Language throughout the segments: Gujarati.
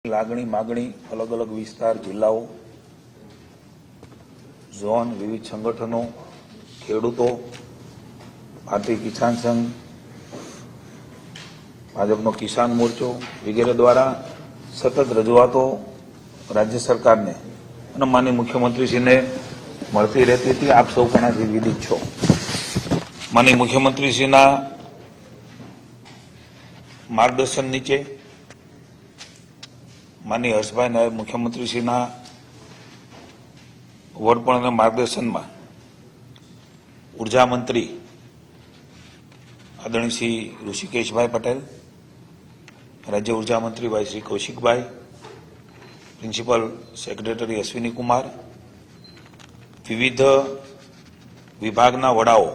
લાગણી માગણી અલગ અલગ વિસ્તાર જિલ્લાઓ ઝોન વિવિધ સંગઠનો ખેડૂતો ભારતીય કિસાન સંઘ ભાજપનો કિસાન મોરચો વગેરે દ્વારા સતત રજૂઆતો રાજ્ય સરકારને અને માનનીય મુખ્યમંત્રીશ્રીને મળતી રહેતી હતી. આપ સૌ ઘણાથી વિદિત છો. માનનીય મુખ્યમંત્રીશ્રીના માર્ગદર્શન નીચે માનનીય હર્ષભાઈ નાયબ મુખ્યમંત્રીશ્રીના વડપણ અને માર્ગદર્શનમાં ઉર્જા મંત્રી આદરણીય શ્રી ઋષિકેશભાઈ પટેલ, રાજ્ય ઉર્જા મંત્રી ભાઈ શ્રી કૌશિકભાઈ, પ્રિન્સિપલ સેક્રેટરી અશ્વિની કુમાર, વિવિધ વિભાગના વડાઓ,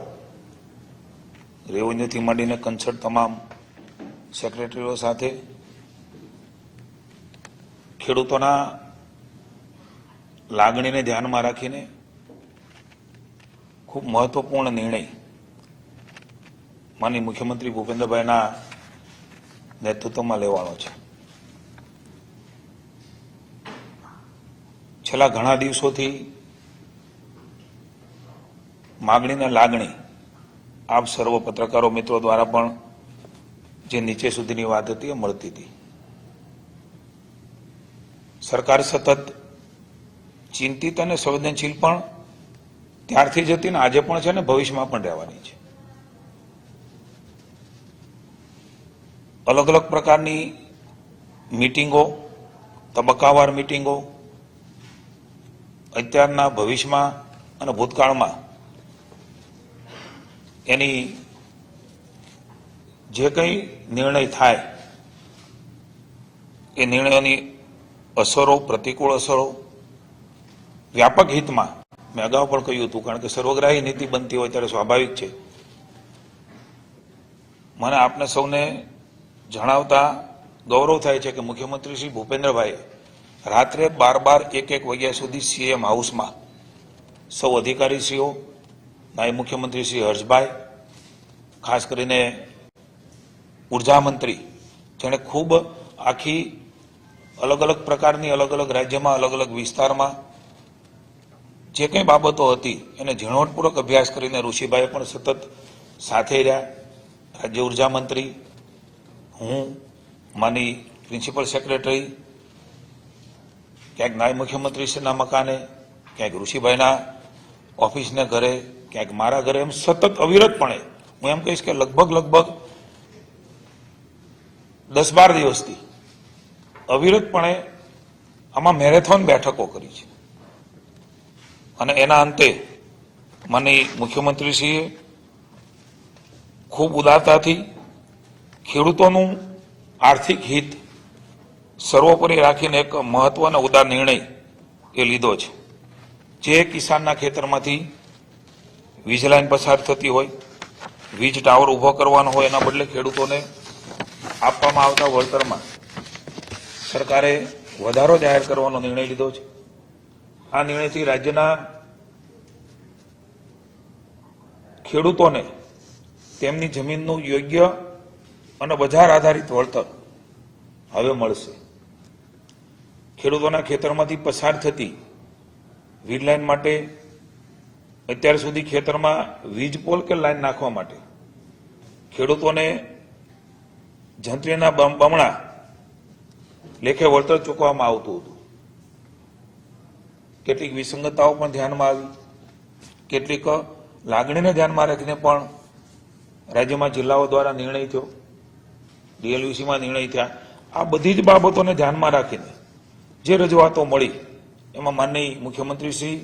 રેવન્યુથી માંડીને કન્સલ્ટ તમામ સેક્રેટરીઓ સાથે ખેડૂતોના લાગણીને ધ્યાનમાં રાખીને ખૂબ મહત્વપૂર્ણ નિર્ણય માનનીય મુખ્યમંત્રી ભૂપેન્દ્રભાઈના નેતૃત્વમાં લેવાનો છે. છેલ્લા ઘણા દિવસોથી માગણીને લાગણી આપ સર્વ પત્રકારો મિત્રો દ્વારા પણ જે નીચે સુધીની વાત હતી એ મળતી હતી. સરકાર સતત ચિંતિત અને સંવેદનશીલ પણ ત્યારથી જ હતી ને આજે પણ છે ને ભવિષ્યમાં પણ રહેવાની છે. અલગ અલગ પ્રકારની મીટિંગો, તબક્કાવાર મીટિંગો અત્યારના ભવિષ્યમાં અને ભૂતકાળમાં એની જે કંઈ નિર્ણય થાય એ નિર્ણયોની અસરો, પ્રતિકૂળ અસરો વ્યાપક હિતમાં મેં અગાઉ પણ કહ્યું હતું, કારણ કે સર્વગ્રાહી નીતિ બનતી હોય ત્યારે સ્વાભાવિક છે. મને આપને સૌને જણાવતા ગૌરવ થાય છે કે મુખ્યમંત્રી શ્રી ભૂપેન્દ્રભાઈએ રાત્રે 12-1 વાગ્યા સુધી સીએમ હાઉસમાં સૌ અધિકારીશ્રીઓ, નાયબ મુખ્યમંત્રી શ્રી હર્ષભાઈ, ખાસ કરીને ઉર્જા મંત્રી જેણે ખૂબ આખી અલગ અલગ પ્રકારની અલગ અલગ રાજ્યમાં અલગ અલગ વિસ્તારમાં જે કંઈ બાબતો હતી એને ઝીણવટપૂર્વક અભ્યાસ કરીને ઋષિભાઈએ પણ સતત સાથે રહ્યા. રાજ્ય ઉર્જા મંત્રી, હું, માની પ્રિન્સિપલ સેક્રેટરી, ક્યાંક નાયબ મુખ્યમંત્રીશ્રીના મકાને, ક્યાંક ઋષિભાઈના ઓફિસને ઘરે, ક્યાંક મારા ઘરે, એમ સતત અવિરતપણે હું એમ કહીશ કે લગભગ 10-12 દિવસથી અવિરતપણે આમાં મેરેથોન બેઠકો કરી છે. અને એના અંતે માનનીય મુખ્યમંત્રીશ્રીએ ખૂબ ઉદારતાથી ખેડૂતોનું આર્થિક હિત સર્વોપરી રાખીને એક મહત્વનો ઉદાર નિર્ણય એ લીધો છે. જે કિસાનના ખેતરમાંથી વીજ લાઈન પસાર થતી હોય, વીજ ટાવર ઊભો કરવાનો હોય, એના બદલે ખેડૂતોને આપવામાં આવતા વળતરમાં સરકારે વધારો જાહેર કરવાનો નિર્ણય લીધો છે. આ નિર્ણયથી રાજ્યના ખેડૂતોને તેમની જમીનનું યોગ્ય અને બજાર આધારિત વળતર હવે મળશે. ખેડૂતોના ખેતરમાંથી પસાર થતી વીજ લાઈન માટે અત્યાર સુધી ખેતરમાં વીજ પોલ કે લાઈન નાખવા માટે ખેડૂતોને જંત્રીના બમણા લેખે વળતર ચૂકવવામાં આવતું હતું. કેટલીક વિસંગતતાઓ પણ ધ્યાનમાં આવી, કેટલીક લાગણીને ધ્યાનમાં રાખીને પણ રાજ્યમાં જિલ્લાઓ દ્વારા નિર્ણય થયો, ડીએલયુસીમાં નિર્ણય થયા. આ બધી જ બાબતોને ધ્યાનમાં રાખીને જે રજૂઆતો મળી એમાં માનનીય મુખ્યમંત્રીશ્રી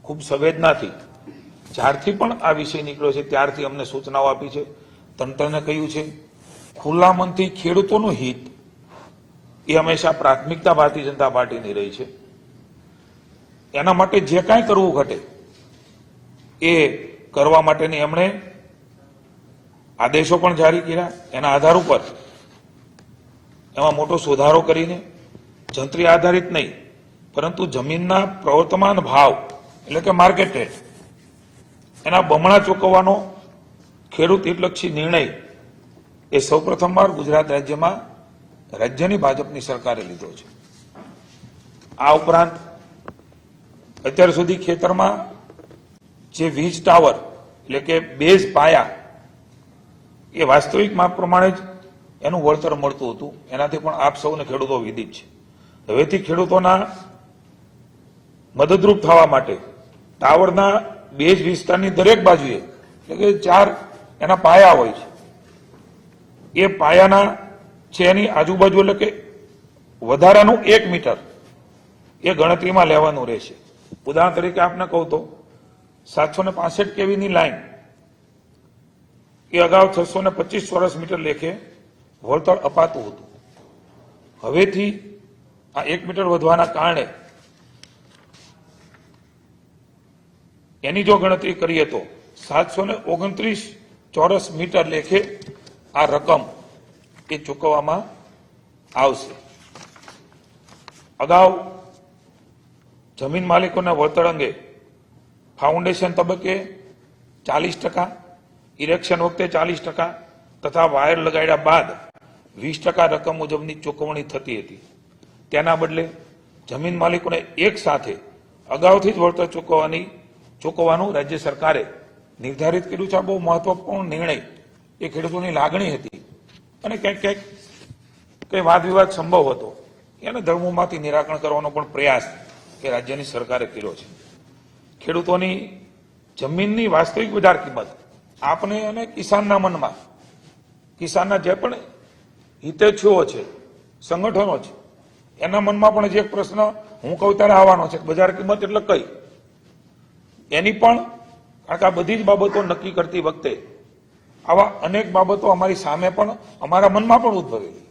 ખૂબ સંવેદનાથી જ્યારથી પણ આ વિષય નીકળ્યો છે ત્યારથી અમને સૂચનાઓ આપી છે. તંત્રને કહ્યું છે ખુલ્લા મનથી ખેડૂતોનું હિત એ હંમેશા પ્રાથમિકતા ભારતીય જનતા પાર્ટીની રહી છે. એના માટે જે કાંઈ કરવું ઘટે એ કરવા માટેની એમણે આદેશો પણ જારી કર્યા. એના આધાર ઉપર એમાં મોટો સુધારો કરીને જંત્રી આધારિત નહીં પરંતુ જમીનના પ્રવર્તમાન ભાવ એટલે કે માર્કેટ રેટ એના બમણા ચૂકવવાનો ખેડૂત હિતલક્ષી નિર્ણય એ સૌપ્રથમવાર ગુજરાત રાજ્યમાં રાજ્યની ભાજપની સરકારે લીધો છે. આ ઉપરાંત અત્યાર સુધી ખેતરમાં જે વીજ ટાવર એટલે કે બેઝ પાયા એ વાસ્તવિક માપ પ્રમાણે જ એનું વળતર મળતું હતું. એનાથી પણ આપ સૌને ખેડૂતો વિદિત છે. હવેથી ખેડૂતોના મદદરૂપ થવા માટે ટાવરના બેઝ વિસ્તારની દરેક બાજુએ એટલે કે 4 એના પાયા હોય છે. એ પાયાના છે એની આજુબાજુ એટલે કે વધારાનું 1 મીટર એ ગણતરીમાં લેવાનું રહેશે. ઉદાહરણ તરીકે આપને કહું તો 765 કેવીની લાઈન એ અગાઉ 625 ચોરસ મીટર લેખે વળતર અપાતું હતું. હવેથી આ 1 મીટર વધવાના કારણે એની જો ગણતરી કરીએ તો 729 ચોરસ મીટર લેખે આ રકમ એ ચૂકવવામાં આવશે. અગાઉ જમીન માલિકોના વળતર અંગે ફાઉન્ડેશન તબક્કે 40%, ઇરેક્શન વખતે 40% તથા વાયર લગાડ્યા બાદ 20% રકમ મુજબની ચૂકવણી થતી હતી. તેના બદલે જમીન માલિકોને એક સાથે અગાઉથી જ વળતર ચૂકવવાનું રાજ્ય સરકારે નિર્ધારિત કર્યું છે. આ બહુ મહત્વપૂર્ણ નિર્ણય એ ખેડૂતોની લાગણી હતી અને ક્યાંક ક્યાંક કઈ વાદ વિવાદ સંભવ હતો એને ધર્મોમાંથી નિરાકરણ કરવાનો પણ પ્રયાસ એ રાજ્યની સરકારે કર્યો છે. ખેડૂતોની જમીનની વાસ્તવિક બજાર કિંમત આપને અને કિસાનના મનમાં, કિસાનના જે પણ હિતેચ્છુઓ છે, સંગઠનો છે, એના મનમાં પણ જે એક પ્રશ્ન હું કહું ત્યારે આવવાનો છે બજાર કિંમત એટલે કઈ, એની પણ કારણ કે આ બધી જ બાબતો નક્કી કરતી વખતે આવા અનેક બાબતો અમારી સામે પણ અમારા મનમાં પણ ઉદ્ભવેલી.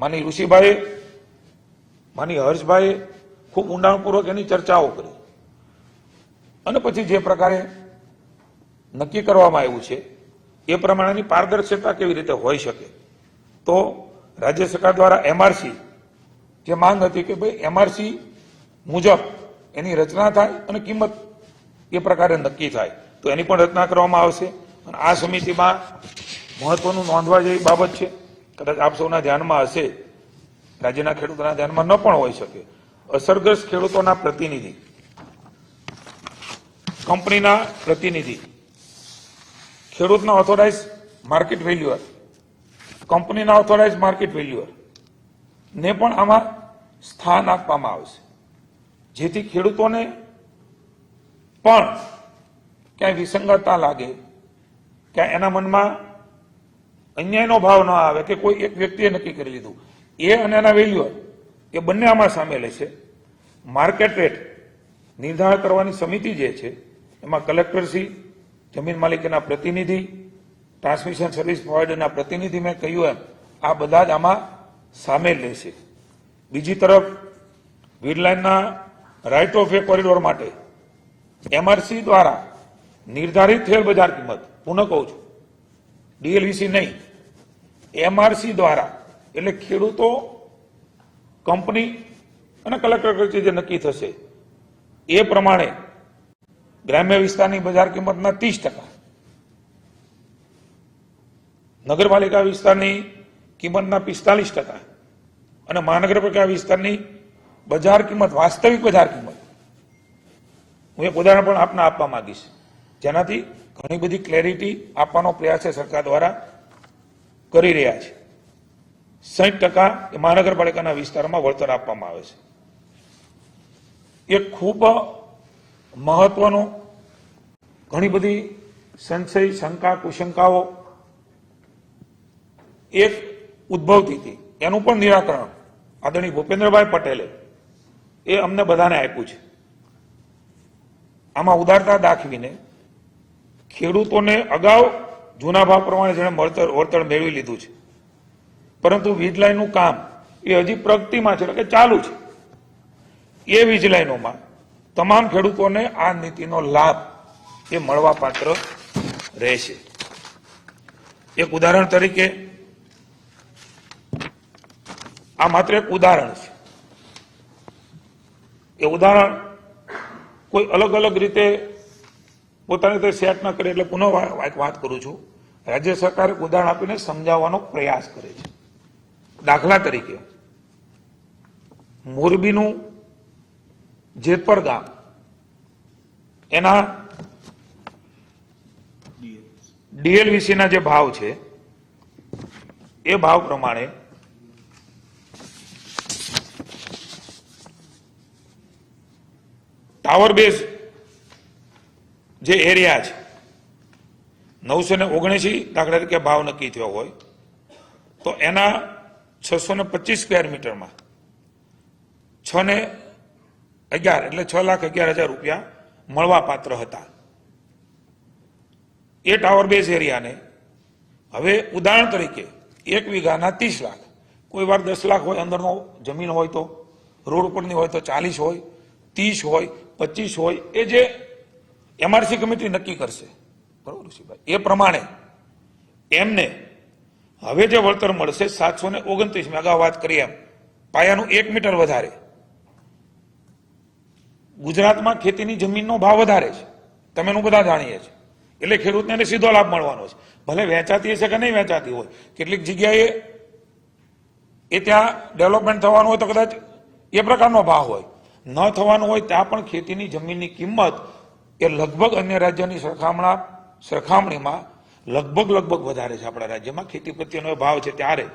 માની ઋષિભાઈએ, માની હર્ષભાઈએ ખૂબ ઊંડાણપૂર્વક એની ચર્ચાઓ કરી અને પછી જે પ્રકારે નક્કી કરવામાં આવ્યું છે એ પ્રમાણેની પારદર્શકતા કેવી રીતે હોઈ શકે. તો રાજ્ય સરકાર દ્વારા એમઆરસી જે માંગ હતી કે ભાઈ એમઆરસી મુજબ એની રચના થાય અને કિંમત એ પ્રકારે નક્કી થાય, તો એની પણ રચના કરવામાં આવશે. અને આ સમિતિમાં મહત્વનું નોંધવા જેવી બાબત છે, કદાચ આપ સૌના ધ્યાનમાં હશે, રાજ્યના ખેડૂતોના ધ્યાનમાં ન પણ હોઈ શકે. અસરગ્રસ્ત ખેડૂતોના પ્રતિનિધિ, કંપનીના પ્રતિનિધિ, ખેડૂતના ઓથોરાઇઝ માર્કેટ વેલ્યુઅર, કંપનીના ઓથોરાઇઝ માર્કેટ વેલ્યુઅર ને પણ આમાં સ્થાન આપવામાં આવશે, જેથી ખેડૂતોને પણ ક્યાંય વિસંગતતા લાગે, ક્યાંય એના મનમાં અન્યાયનો ભાવ ન આવે કે કોઈ એક વ્યક્તિએ નક્કી કરી લીધું. એ અને એના વેલ્યુઅર એ બંને આમાં સામેલ છે. માર્કેટ રેટ નિર્ધારણ કરવાની સમિતિ જે છે એમાં કલેક્ટરશ્રી, જમીન માલિકીના પ્રતિનિધિ, ટ્રાન્સમિશન સર્વિસ પ્રોવાઇડરના પ્રતિનિધિ, મેં કહ્યું એમ આ બધા જ આમાં સામેલ રહેશે. બીજી તરફ વીડલાઇનના રાઇટ ઓફ વે કોરિડોર માટે એમઆરસી દ્વારા નિર્ધારિત થયેલ બજાર કિંમત, પુનઃ કહું છું, ડીએલવીસી નહીં, એમઆરસી દ્વારા એટલે ખેડૂતો, કંપની અને કલેક્ટર કચેરી જે નક્કી થશે એ પ્રમાણે ગ્રામ્ય વિસ્તારની બજાર કિંમતના 30%, નગરપાલિકા વિસ્તારની કિંમતના 45% અને મહાનગરપાલિકા વિસ્તારની બજાર કિંમત, વાસ્તવિક બજાર કિંમત, હું એક ઉદાહરણ પણ આપને આપવા માંગીશ જેનાથી ઘણી બધી ક્લેરિટી આપવાનો પ્રયાસ છે સરકાર દ્વારા કરી રહ્યા છે. 60% એ મહાનગરપાલિકાના વિસ્તારમાં વળતર આપવામાં આવે છે. એ ખૂબ મહત્વનો, ઘણી બધી સંશય, શંકા, કુશંકાઓ એક ઉદ્ભવતી હતી, એનું પણ નિરાકરણ આદરણીય ભૂપેન્દ્રભાઈ પટેલે એ અમને બધાને આપ્યું છે. આમાં ઉદારતા દાખવીને ખેડૂતોને અગાઉ જૂના ભાવ પ્રમાણે જેણે વળતર મેળવી લીધું છે, પરંતુ વીજ લાઈનનું કામ એ હજી પ્રગતિમાં છે, એટલે કે ચાલુ છે. એ વીજ લાઈનોમાં તમામ ખેડૂતોને આ નીતિનો લાભ એ મળવા પાત્ર રહેશે. એક ઉદાહરણ તરીકે, આ માત્ર એક ઉદાહરણ છે. એ ઉદાહરણ કોઈ અલગ અલગ રીતે પોતાની રીતે સેટ ન કરે, એટલે પુનઃ એક વાત કરું છું, રાજ્ય સરકાર ઉદાહરણ આપીને સમજાવવાનો પ્રયાસ કરે છે. દાખલા તરીકે મોરબીનું જેતપર ગામ એના ડીએલવીસીના જે ભાવ છે એ ભાવ પ્રમાણે ટાવર બેઝ જે એરિયા છે 979 દાખલા તરીકે ભાવ નક્કી થયો હોય તો એના 625 સ્ક્વેર મીટરમાં 6 ને 11 એટલે 6,11,000 રૂપિયા મળવા પાત્ર હતા. એ ટાવર બેઝ એરિયાને હવે ઉદાહરણ તરીકે 1 વીઘાના 30 લાખ, કોઈ વાર 10 લાખ હોય, અંદરનો જમીન હોય તો, રોડ ઉપરની હોય તો 40 હોય, 30 હોય, 25 હોય, એ જે એમઆરસી કમિટી નક્કી કરશે, બરોબર ઋષિભાઈ, એ પ્રમાણે એમને હવે જે વળતર મળશે 729, મેં અગાઉ વાત કરી એમ પાયાનું 1 મીટર વધારે. ગુજરાતમાં ખેતીની જમીનનો ભાવ વધારે છે, તમે બધા જાણીએ છીએ, એટલે ખેડૂતને સીધો લાભ મળવાનો છે. ભલે વેચાતી હશે કે નહીં વેચાતી હોય, કેટલીક જગ્યાએ એ ત્યાં ડેવલપમેન્ટ થવાનું હોય તો કદાચ એ પ્રકારનો ભાવ હોય, ન થવાનું હોય ત્યાં પણ ખેતીની જમીનની કિંમત એ લગભગ અન્ય રાજ્યની સરખામણીમાં લગભગ વધારે છે. આપણા રાજ્યમાં ખેતી પ્રત્યેનો ભાવ છે ત્યારે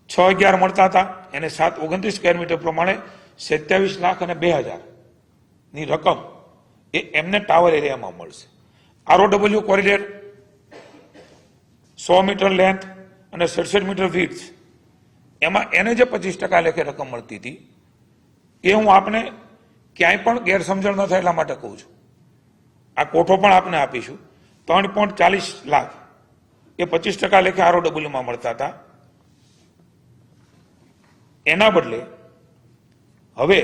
6,11 મળતા હતા, એને 729 સ્ક્વેર મીટર પ્રમાણે 27 લાખ અને 2,000 ની રકમ એ એમને ટાવર એરિયામાં મળશે. આરઓડબલ્યુ કોરિડોર 100 મીટર લેન્થ અને 67 મીટર વિડ્થ, એમાં એને જે 25% લેખે રકમ મળતી હતી એ હું આપને ક્યાંય પણ ગેરસમજણ ન થાય એટલા માટે કહું છું. આ કોઠો પણ આપને આપીશું. 3.40 લાખ એ 25% લેખે આરઓડબલ્યુમાં મળતા હતા. એના બદલે હવે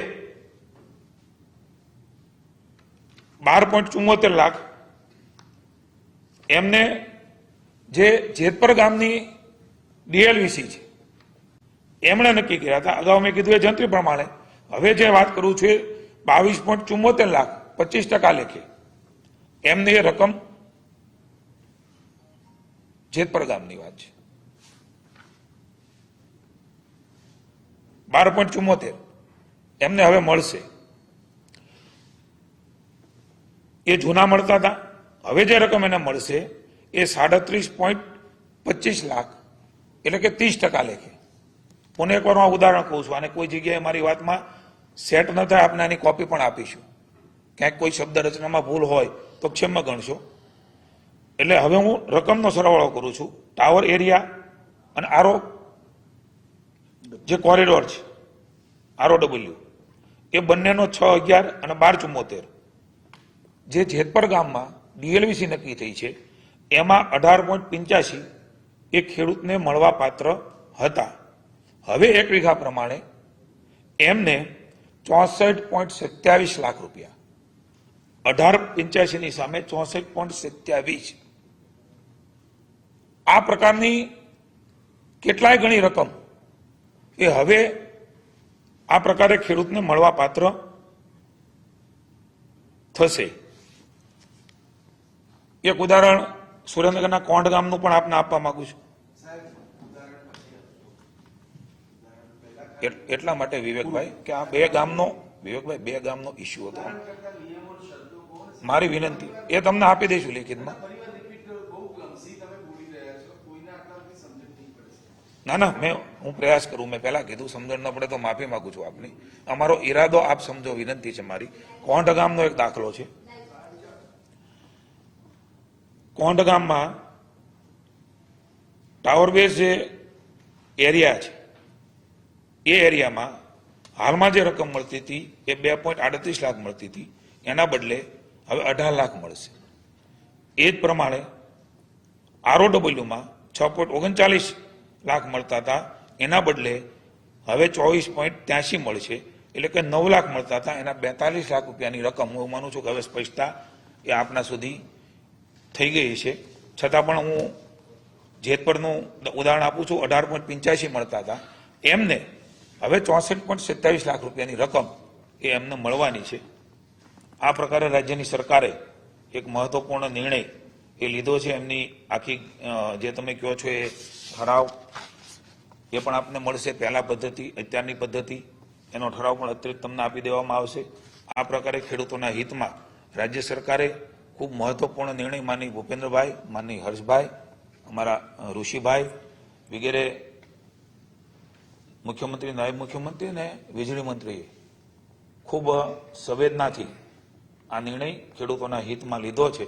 12.74 લાખ એમને જે જેતપર ગામની ડીએલવીસી છે એમણે નક્કી કર્યા હતા. અગાઉ મેં કીધું એ જંત્રી પ્રમાણે હવે જે વાત કરું છું એ 22.74 લાખ 25% લેખે એમને એ રકમ જેતપર ગામની વાત છે. 12.74 એમને હવે મળશે. એ જૂના મળતા હતા, હવે જે રકમ એને મળશે એ 37.25 લાખ એટલે કે 30% લેખે. પુનઃ એકવાર હું ઉદાહરણ કહું છું, અને કોઈ જગ્યાએ મારી વાતમાં સેટ ન થાય આપણે આની કોપી પણ આપીશું. ક્યાંક કોઈ શબ્દ રચનામાં ભૂલ હોય તો ક્ષમા ગણશો. એટલે હવે હું રકમનો સરવાળો કરું છું. ટાવર એરિયા અને આરો જે કોરિડોર છે આરઓડબલ્યુ એ બંનેનો 6,11 અને 12.74 જે જેતપર ગામમાં ડીએલવીસી નક્કી થઈ છે એમાં 18.85 એ ખેડૂતને મળવા પાત્ર હતા. હવે 1 વીઘા પ્રમાણે એમને 64.27 લાખ રૂપિયા, 18.85 ની સામે 64.27. આ પ્રકારની કેટલાય ગણી રકમ એ હવે આ પ્રકારે ખેડૂતને મળવા પાત્ર થશે. એક ઉદાહરણ સુરેન્દ્રનગરના કોંઢ ગામનું પણ આપને આપવા માંગુ છું. એટલા માટે વિવેકભાઈ કે આ બે ગામનો ઇસ્યુ હતો. મારી વિનંતી એ તમને આપી દઈશું લેખિતમાં. ના હું પ્રયાસ કરું. મેં પહેલા કીધું સમજણ ન પડે તો માફી માંગુ છું આપની. અમારો ઈરાદો આપ સમજો, વિનંતી છે મારી. કોંઢ ગામનો એક દાખલો છે. કોંઢ ગામમાં ટાવર બેઝ જે એરિયા છે એ એરિયામાં હાલમાં જે રકમ મળતી હતી એ 2.38 લાખ મળતી હતી, એના બદલે હવે 18 લાખ મળશે. એ જ પ્રમાણે આરઓડબલ્યુમાં 6.39 લાખ મળતા હતા, એના બદલે હવે 24.83 મળશે. એટલે કે 9 લાખ મળતા હતા, એના 42 લાખ રૂપિયાની રકમ હું માનું છું કે હવે સ્પષ્ટતા એ આપના સુધી થઈ ગઈ છે. છતાં પણ હું જેતપરનું ઉદાહરણ આપું છું. 18.85 મળતા હતા, એમને હવે 64.27 લાખ રૂપિયાની રકમ એ એમને મળવાની છે. આ પ્રકારે રાજ્યની સરકારે એક મહત્વપૂર્ણ નિર્ણય એ લીધો છે. એમની આખી જે તમે કહો છો એ ઠરાવ એ પણ આપને મળશે, પહેલા પદ્ધતિ, અત્યારની પદ્ધતિ, એનો ઠરાવ પણ અત્યારે તમને આપી દેવામાં આવશે. આ પ્રકારે ખેડૂતોના હિતમાં રાજ્ય સરકારે ખૂબ મહત્વપૂર્ણ નિર્ણય માની ભૂપેન્દ્રભાઈ, માની હર્ષભાઈ, અમારા ઋષિભાઈ વગેરે, મુખ્યમંત્રી, નાયબ મુખ્યમંત્રી અને વીજળી મંત્રીએ ખૂબ સંવેદનાથી આ નિર્ણય ખેડૂતોના હિતમાં લીધો છે.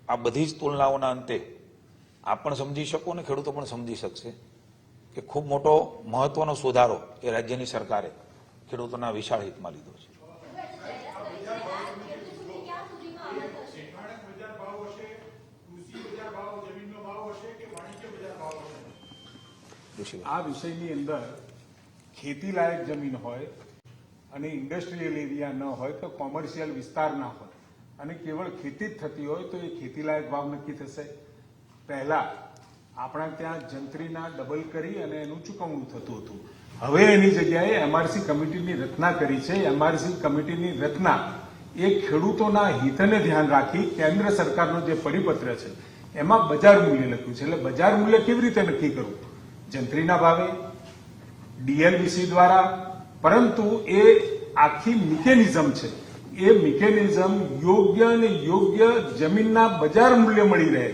આ બધી જ તુલનાઓના અંતે આપ પણ સમજી શકો અને ખેડૂતો પણ સમજી શકશે કે ખૂબ મોટો મહત્વનો સુધારો એ રાજ્યની સરકારે ખેડૂતોના વિશાળ હિતમાં લીધો છે. આ વિષયની અંદર ખેતી લાયક જમીન હોય અને ઇન્ડસ્ટ્રીયલ એરિયા ન હોય તો કોમર્શિયલ વિસ્તાર ના હોય અને કેવળ ખેતી જ થતી હોય તો એ ખેતી લાયક ભાવ નક્કી થશે. પહેલા આપણા ત્યાં જંત્રીના ડબલ કરી અને એનું ચૂકવણું થતું હતું. હવે એની જગ્યાએ એમઆરસી કમિટીની રચના કરી છે. એમઆરસી કમિટીની રચના એ ખેડૂતોના હિતને ધ્યાન રાખી કેન્દ્ર સરકારનો જે પરિપત્ર છે એમાં બજાર મૂલ્ય લખ્યું છે. એટલે બજાર મૂલ્ય કેવી રીતે નક્કી કરવું? જંત્રીના ભાવે, ડીએલવીસી દ્વારા, પરંતુ એ આખી મિકેનિઝમ છે. એ મિકેનિઝમ યોગ્ય અને યોગ્ય જમીનના બજાર મૂલ્ય મળી રહે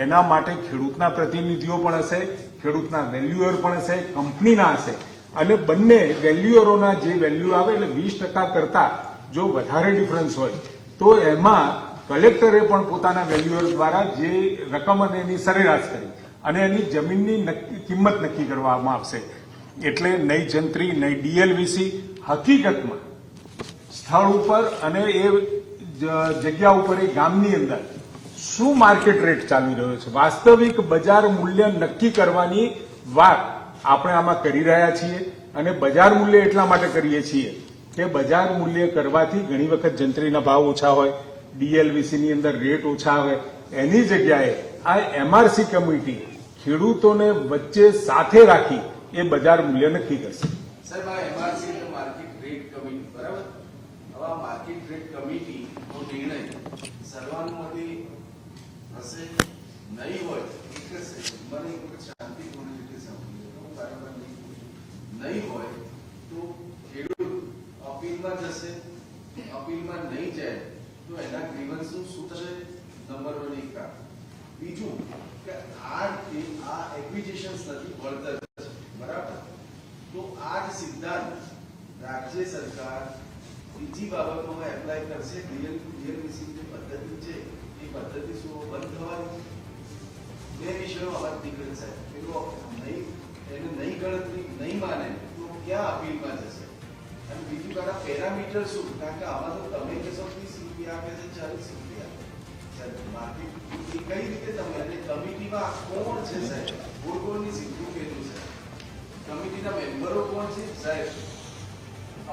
એના માટે ખેડૂતના પ્રતિનિધિઓ પણ હશે, ખેડૂતના વેલ્યુઅર પણ હશે, કંપનીના હશે અને બંને વેલ્યુઅરોના જે વેલ્યુ આવે એટલે 20% કરતા જો વધારે ડિફરન્સ હોય તો એમાં કલેક્ટરે પણ પોતાના વેલ્યુઅર દ્વારા જે રકમ અને એની સરેરાશ કરી અને એની જમીનની કિંમત નક્કી કરવામાં આવશે. એટલે નહીં જંત્રી, નહીં ડીએલવીસી, હકીકતમાં સ્થળ ઉપર અને એ જગ્યા ઉપર એ ગામની અંદર શું માર્કેટ રેટ ચાલી રહ્યો છે, વાસ્તવિક બજાર મૂલ્ય નક્કી કરવાની વાત આપણે આમાં કરી રહ્યા છીએ. અને બજાર મૂલ્ય એટલા માટે કરીએ છીએ કે બજાર મૂલ્ય કરવાથી ઘણી વખત જંત્રીના ભાવ ઓછા હોય, ડીએલવીસી ની અંદર રેટ ઓછા હોય, એની જગ્યાએ આ એમઆરસી કમિટી ખેડૂતોને વચ્ચે સાથે રાખી એ બજાર મૂલ્ય નક્કી કરશે. સાહેબ, આ એમઆરસી એટલે માર્કેટ રેટ કમિટી, બરાબર? હવે આ માર્કેટ રેટ કમિટીનો નિર્ણય સર્વાનુમતે હશે, નહીં હોય એક જ મને એક વખત શાંતિપૂર્ણ રીતે સમજી હું બરાબર નહીં હોય તો ખેડૂત અપીલમાં જશે, અપીલમાં નહીં જાય તો એના ગ્રીવન્સનું શું થશે? નંબર 1 એક કામ. બીજું કે આ એક્વિઝિશન્સ નથી, વળતર છે, બરાબર? તો આ જ સિદ્ધાંત રાજ્ય સરકાર બીજી બાબતોમાં એપ્લાય કરશે. ડીએલવીસી જે પદ્ધતિ છે એ પદ્ધતિ શું બંધ થવાની? બે વિષયો અવાજ નીકળે સાહેબ. પેલો નહીં એને નહીં ગણતરી નહીં માને તો ક્યાં અપીલમાં જશે? અને બીજું તારા પેરામીટર શું? કારણ કે આમાં તો તમે કહેશો 30 રૂપિયા કે 40 રૂપિયા માર્કેટ એ કઈ રીતે તમે અને કમિટીમાં કોણ છે સાહેબ? બોર્ડની સીધું કહેતું છે કમિટીના મેમ્બરો કોણ છે સાહેબ?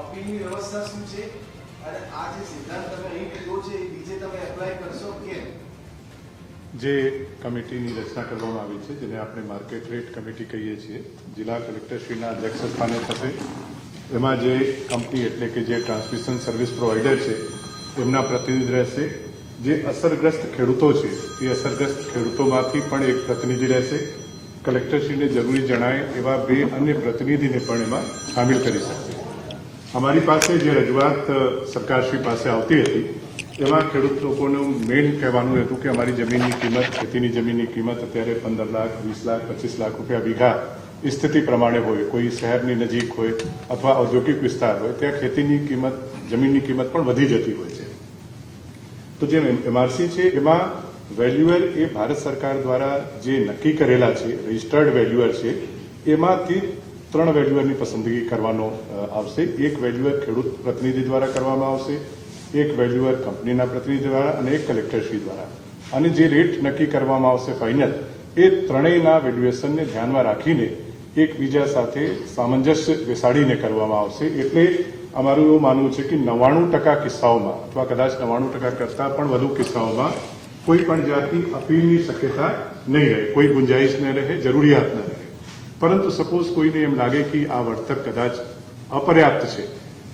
અપીલની વ્યવસ્થા શું છે? અને આ જે સિદ્ધાંત તમે અહીં કીધો છે એ બીજે તમે એપ્લાય કરશો કેમ? જે કમિટીની રચના કરવામાં આવી છે જેને આપણે માર્કેટ રેટ કમિટી કહીએ છીએ, જિલ્લા કલેક્ટરશ્રીના અધ્યક્ષ સ્થાને થશે. એમાં જે કંપની એટલે કે જે ટ્રાન્સમિશન સર્વિસ પ્રોવાઈડર છે એમના પ્રતિનિધિ રહેશે. જે અસરગ્રસ્ત ખેડૂતો છે એ અસરગ્રસ્ત ખેડૂતોમાંથી પણ એક પ્રતિનિધિ રહેશે. કલેક્ટરશ્રીને જરૂરી જણાય એવા 2 અન્ય પ્રતિનિધિને પણ એમાં સામેલ કરી શકશે. અમારી પાસે જે રજૂઆત સરકારશ્રી પાસે આવતી હતી એમાં ખેડૂત લોકોનું મેઇન કહેવાનું હતું કે અમારી જમીનની કિંમત, ખેતીની જમીનની કિંમત અત્યારે 15 લાખ, 20 લાખ, 25 લાખ રૂપિયા વીઘા સ્થિતિ પ્રમાણે હોય. કોઈ શહેરની નજીક હોય અથવા ઔદ્યોગિક વિસ્તાર હોય ત્યાં ખેતીની કિંમત, જમીનની કિંમત પણ વધી જતી હોય છે. તો જે એમઆરસી છે એમાં વેલ્યુઅર એ ભારત સરકાર દ્વારા જે નક્કી કરેલા છે, રજિસ્ટર્ડ વેલ્યુઅર છે, એમાંથી 3 વેલ્યુઅરની પસંદગી કરવાનો આવશે. એક વેલ્યુઅર ખેડૂત પ્રતિનિધિ દ્વારા કરવામાં આવશે, એક વેલ્યુઅર કંપનીના પ્રતિનિધિ દ્વારા અને એક કલેક્ટરશ્રી દ્વારા. અને જે રેટ નક્કી કરવામાં આવશે ફાઇનલ, એ ત્રણેયના વેલ્યુએશનને ધ્યાનમાં રાખીને એકબીજા સાથે સામંજસ્ય બેસાડીને કરવામાં આવશે. એટલે અમારું એવું માનવું છે કે 99% કિસ્સાઓમાં અથવા કદાચ 99% કરતાં પણ વધુ કિસ્સાઓમાં કોઈ પણ જાતની અપીલની શક્યતા નહીં રહે, કોઈ ગુંજાઈશ ન રહે, જરૂરિયાત ન રહે. પરંતુ સપોઝ કોઈને એમ લાગે કે આ વળતર કદાચ અપર્યાપ્ત છે,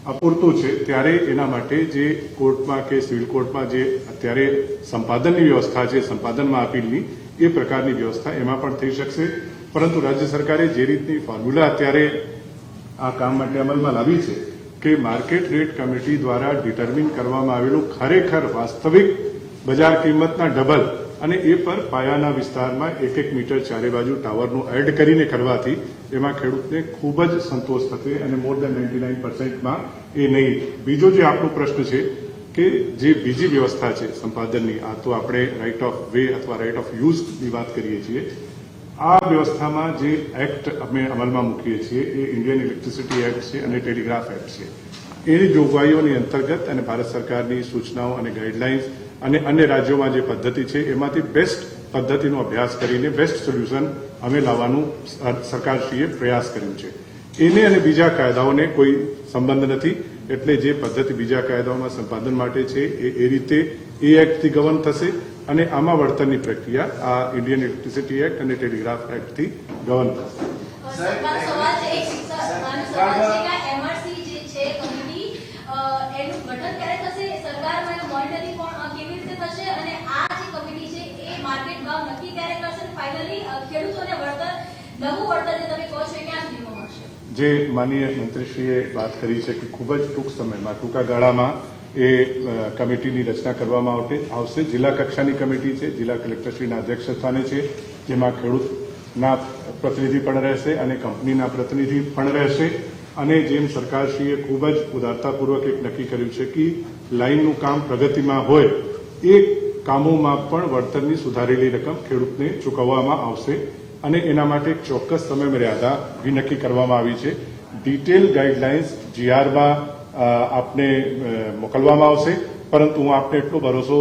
અપૂરતું છે, ત્યારે એના માટે જે કોર્ટમાં કે સિવિલ કોર્ટમાં જે અત્યારે સંપાદનની વ્યવસ્થા છે, સંપાદનમાં અપીલની, એ પ્રકારની વ્યવસ્થા એમાં પણ થઈ શકશે. પરંતુ રાજ્ય સરકારે જે રીતની ફોર્મ્યુલા અત્યારે આ કામ માટે અમલમાં લાવી છે કે માર્કેટ રેટ કમિટી દ્વારા ડિટર્મિન કરવામાં આવેલું ખરેખર વાસ્તવિક બજાર કિંમતના ડબલ અને એ પર પાયાના વિસ્તારમાં 1 મીટર ચારે બાજુ ટાવરનું એડ કરીને કરવાથી એમાં ખેડૂતને ખૂબ જ સંતોષ થશે અને મોર દેન 99%માં એ નહીં. બીજો જે આપણો પ્રશ્ન છે કે જે બીજી વ્યવસ્થા છે સંપાદનની, આ તો આપણે રાઇટ ઓફ વે અથવા રાઇટ ઓફ યુઝની વાત કરીએ છીએ. આ વ્યવસ્થામાં જે એક્ટ અમે અમલમાં મૂકીએ છીએ એ ઇન્ડિયન ઇલેક્ટ્રિસિટી એક્ટ છે અને ટેલિગ્રાફ એક્ટ છે. એની જોગવાઈઓની અંતર્ગત અને ભારત સરકારની સૂચનાઓ અને ગાઈડલાઇન્સ અને અન્ય રાજ્યોમાં જે પદ્ધતિ છે એમાંથી બેસ્ટ પદ્ધતિનો અભ્યાસ કરીને બેસ્ટ સોલ્યુશન અમે લાવવાનું સરકારશ્રીએ પ્રયાસ કર્યો છે. એને અને બીજા કાયદાઓને કોઈ સંબંધ નથી. એટલે જે પદ્ધતિ બીજા કાયદાઓમાં સંપાદન માટે છે એ રીતે એ એક્ટથી ગવર્ન થશે અને આમાં વળતરની પ્રક્રિયા આ ઇન્ડિયન ઇલેક્ટ્રિસિટી એક્ટ અને ટેલિગ્રાફ એક્ટથી ગવર્ન થશે. સરકાર સવાલ છે એક સવાલ છે કે એમઆરસી જે છે કમિટી એનું ગઠન ક્યારે થશે, સરકારમાં એનું મોનિટરિંગ કેવી રીતે થશે અને આ જે કમિટી છે એ માર્કેટ ભાવ નક્કી ક્યારે કરશે, ફાઇનલી ખેડૂતોને વળતર નવું વળતર જે તમે કહો છો એ ક્યાં સુધીમાં મળશે? જે માનનીય મંત્રીશ્રીએ વાત કરી છે કે ખૂબ જ ટૂંક સમયમાં ટૂંકા ગાળામાં એ કમિટીની રચના કરવામાં આવશે. જિલ્લા કક્ષાની કમિટી છે, જિલ્લા કલેક્ટરશ્રીના અધ્યક્ષસ્થાને છે, જેમાં ખેડૂતના પ્રતિનિધિ પણ રહેશે અને કંપનીના પ્રતિનિધિ પણ રહેશે. અને જેમ સરકારશ્રીએ ખૂબ જ ઉદારતાપૂર્વક એક નક્કી કર્યું છે કે લાઇનનું કામ પ્રગતિમાં હોય એ કામોમાં પણ વળતરની સુધારેલી રકમ ખેડૂતને ચૂકવવામાં આવશે અને એના માટે એક ચોક્કસ સમય મર્યાદા બી નક્કી કરવામાં આવી છે. ડિટેલ ગાઈડલાઇન્સ જીઆરમાં આપને મોકલવામાં આવશે. પરંતુ હું આપને એટલો ભરોસો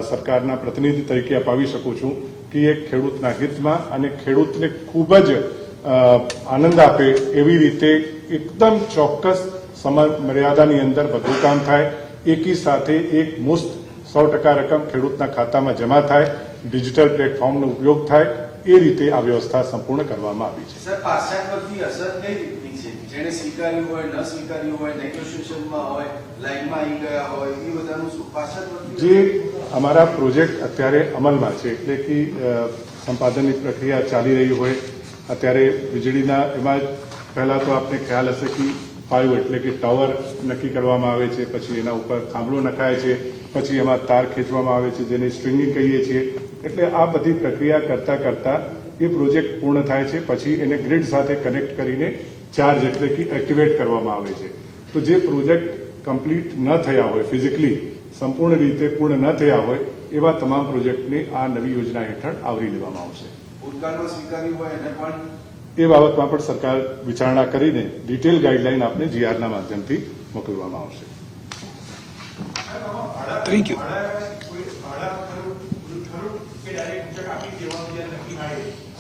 સરકારના પ્રતિનિધિ તરીકે અપાવી શકું છું કે એ ખેડૂતના હિતમાં અને ખેડૂતને ખૂબ જ આનંદ આપે એવી રીતે એકદમ ચોક્કસ સમય મર્યાદાની અંદર બધું કામ થાય, એકી સાથે એક મુશ્ત 100% રકમ ખેડૂતના ખાતામાં જમા થાય, ડિજિટલ પ્લેટફોર્મનો ઉપયોગ થાય, એ રીતે આ વ્યવસ્થા સંપૂર્ણ કરવામાં આવી છે. સર, પાસા પરથી અસર કઈ રીતની છે? જેને સ્વીકાર્યું હોય, ન સ્વીકાર્યું હોય, નેગોશિએશનમાં હોય, લાઇનમાં આવી ગયા હોય, એ બધાનું શું પાસા પરથી? જે અમારા પ્રોજેક્ટ અત્યારે અમલમાં છે એટલે કે સંપાદનની પ્રક્રિયા ચાલી રહી હોય અત્યારે વીજળીના એમાં પહેલા તો આપને ખ્યાલ હશે કે 5 એટલે કે ટાવર નક્કી કરવામાં આવે છે, પછી એના ઉપર થાંભલો નખાય છે, પછી એમાં તાર ખેંચવામાં આવે છે જેને સ્ટ્રિંગિંગ કહીએ છીએ. એટલે આ બધી પ્રક્રિયા કરતા કરતા એ પ્રોજેક્ટ પૂર્ણ થાય છે. પછી એને ગ્રીડ સાથે કનેક્ટ કરીને ચાર્જ એટલે કે એક્ટિવેટ કરવામાં આવે છે. તો જે પ્રોજેક્ટ કમ્પ્લીટ ન થયા હોય, ફિઝિકલી સંપૂર્ણ રીતે પૂર્ણ ન થયા હોય એવા તમામ પ્રોજેક્ટને આ નવી યોજના હેઠળ આવરી લેવામાં આવશે. ભૂતકાળમાં સ્વીકાર્યું હોય એને પણ એ બાબતમાં પણ સરકાર વિચારણા કરીને ડિટેલ ગાઈડલાઈન આપને જીઆરના માધ્યમથી મોકલવામાં આવશે. Thank you.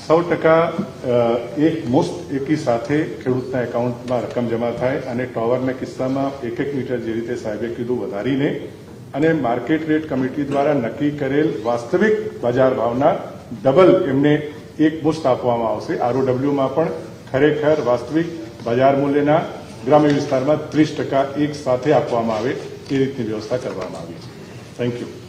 100% એક મુશ્ત એકી સાથે ખેડૂતના એકાઉન્ટમાં રકમ જમા થાય અને ટોવરના કિસ્સામાં 1 મીટર જે રીતે સાહેબે કીધું વધારીને અને માર્કેટ રેટ કમિટી દ્વારા નક્કી કરેલ વાસ્તવિક બજાર ભાવના ડબલ એમને એક મુશ્ત આપવામાં આવશે. ROWમાં પણ ખરેખર વાસ્તવિક બજાર મૂલ્યના ગ્રામ્ય વિસ્તારમાં 30% એક સાથે આપવામાં આવે એ રીતની વ્યવસ્થા કરવામાં આવી છે. Thank you.